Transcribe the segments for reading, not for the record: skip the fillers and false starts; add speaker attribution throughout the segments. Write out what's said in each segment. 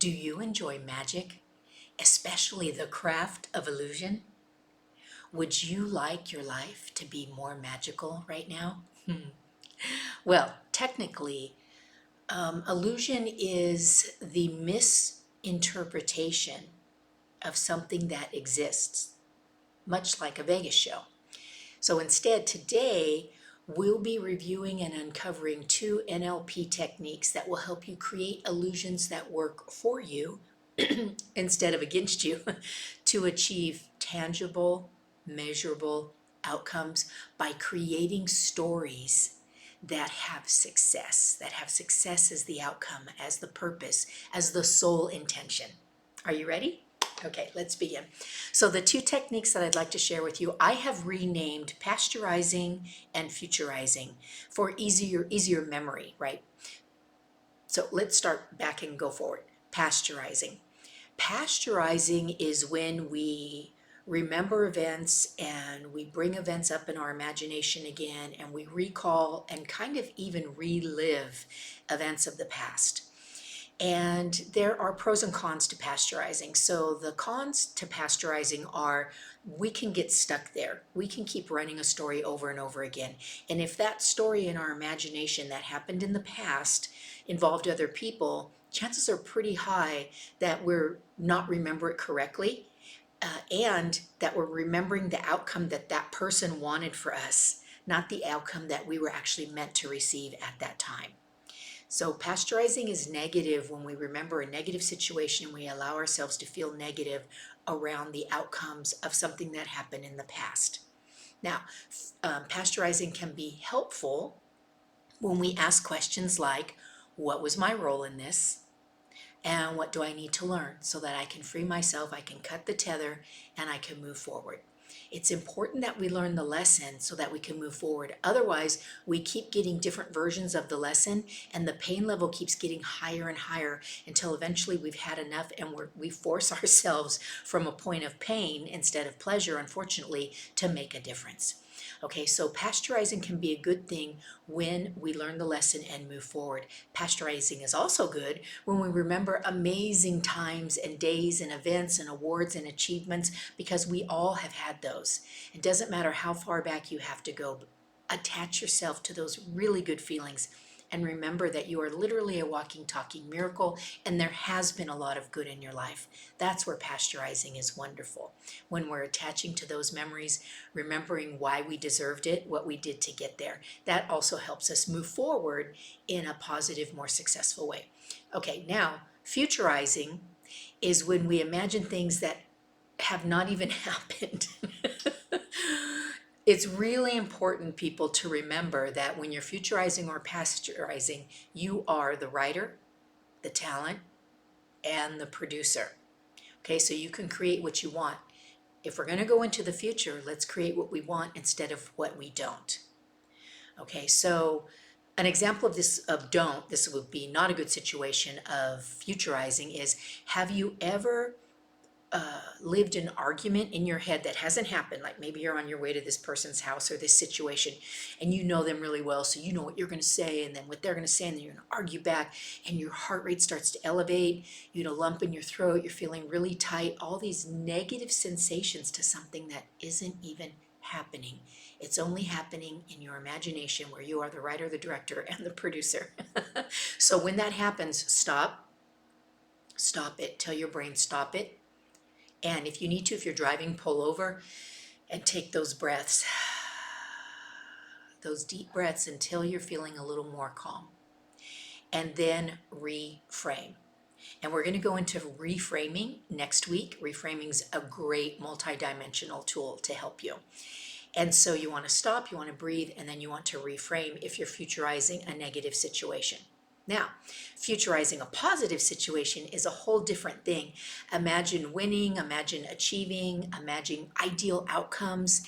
Speaker 1: Do you enjoy magic, especially the craft of illusion? Would you like your life to be more magical right now? Well, technically, illusion is the misinterpretation of something that exists, much like a Vegas show. So instead, today, we'll be reviewing and uncovering two NLP techniques that will help you create illusions that work for you instead of against you to achieve tangible, measurable outcomes by creating stories that have success as the outcome, as the purpose, as the sole intention. Are you ready? Okay, let's begin. So the two techniques that I'd like to share with you, I have renamed Pasteurizing and Futurizing for easier memory, right? So let's start back and go forward. Pasteurizing. Pasteurizing is when we remember events and we bring events up in our imagination again and we recall and kind of even relive events of the past. And there are pros and cons to pasteurizing. So the cons to pasteurizing are we can get stuck there. We can keep running a story over and over again. And if that story in our imagination that happened in the past involved other people, chances are pretty high that we're not remember it correctly, and that we're remembering the outcome that that person wanted for us, not the outcome that we were actually meant to receive at that time. So pasteurizing is negative when we remember a negative situation, we allow ourselves to feel negative around the outcomes of something that happened in the past. Now, pasteurizing can be helpful when we ask questions like, what was my role in this? And what do I need to learn so that I can free myself, I can cut the tether, and I can move forward? It's important that we learn the lesson so that we can move forward. Otherwise, we keep getting different versions of the lesson and the pain level keeps getting higher and higher until eventually we've had enough and we force ourselves from a point of pain instead of pleasure, unfortunately, to make a difference. Okay, so pasteurizing can be a good thing when we learn the lesson and move forward. Pasteurizing is also good when we remember amazing times and days and events and awards and achievements, because we all have had those. It doesn't matter how far back you have to go, attach yourself to those really good feelings and remember that you are literally a walking, talking miracle, and there has been a lot of good in your life. That's where pasteurizing is wonderful. When we're attaching to those memories, remembering why we deserved it, what we did to get there. That also helps us move forward in a positive, more successful way. Okay, now, futurizing is when we imagine things that have not even happened. It's really important, people, to remember that when you're futurizing or pasteurizing, you are the writer, the talent, and the producer. Okay, so you can create what you want. If we're going to go into the future, let's create what we want instead of what we don't. Okay, so an example of this would be not a good situation of futurizing is, have you ever lived an argument in your head that hasn't happened? Like maybe you're on your way to this person's house or this situation and you know them really well, so you know what you're going to say and then what they're going to say, and then you're going to argue back and your heart rate starts to elevate, you know, lump in your throat, you're feeling really tight, all these negative sensations to something that isn't even happening. It's only happening in your imagination where you are the writer, the director, and the producer. So when that happens, stop it, tell your brain stop it. And if you need to, if you're driving, pull over and take those breaths, those deep breaths until you're feeling a little more calm. And then reframe. And we're going to go into reframing next week. Reframing's a great multidimensional tool to help you. And so you want to stop, you want to breathe, and then you want to reframe if you're futurizing a negative situation. Now, futurizing a positive situation is a whole different thing. Imagine winning, imagine achieving, imagine ideal outcomes,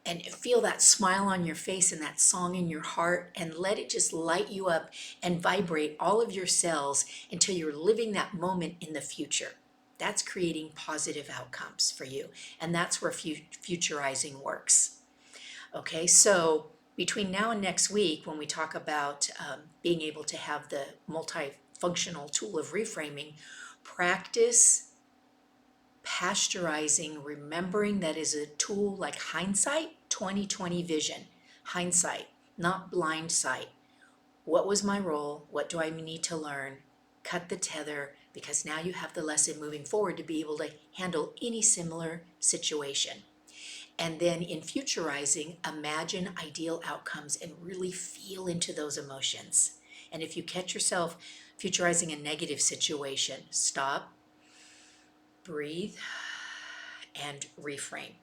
Speaker 1: and feel that smile on your face and that song in your heart, and let it just light you up and vibrate all of your cells until you're living that moment in the future. That's creating positive outcomes for you, and that's where futurizing works. Okay, so between now and next week, when we talk about being able to have the multifunctional tool of reframing, Practice pasteurizing, remembering that is a tool like hindsight, 2020 vision. Hindsight, not blind sight. What was my role? What do I need to learn? Cut the tether, because now you have the lesson moving forward to be able to handle any similar situation. And then in futurizing, imagine ideal outcomes and really feel into those emotions. And if you catch yourself futurizing a negative situation, stop, breathe, and reframe.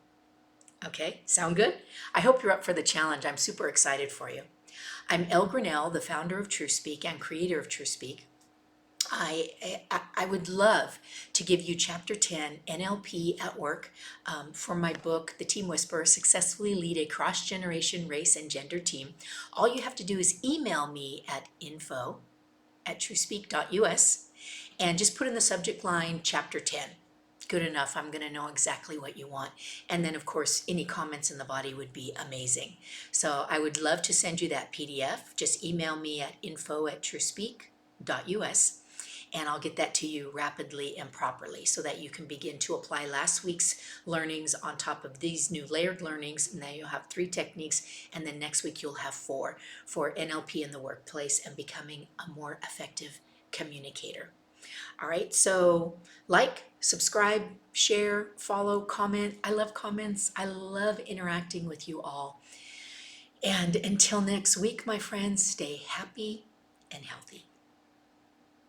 Speaker 1: Okay, sound good? I hope you're up for the challenge. I'm super excited for you. I'm Elle Graniel, the founder of Truespeak and creator of Truespeak. I would love to give you Chapter 10, NLP at Work, from my book, The Team Whisperer, Successfully Lead a Cross-Generation Race and Gender Team. All you have to do is email me at info@truespeak.us and just put in the subject line Chapter 10. Good enough. I'm going to know exactly what you want. And then, of course, any comments in the body would be amazing. So I would love to send you that PDF. Just email me at info@truespeak.us. And I'll get that to you rapidly and properly so that you can begin to apply last week's learnings on top of these new layered learnings. And then you'll have 3 techniques, and then next week you'll have 4 for NLP in the workplace and becoming a more effective communicator. All right, so like, subscribe, share, follow, comment. I love comments. I love interacting with you all. And until next week, my friends, stay happy and healthy.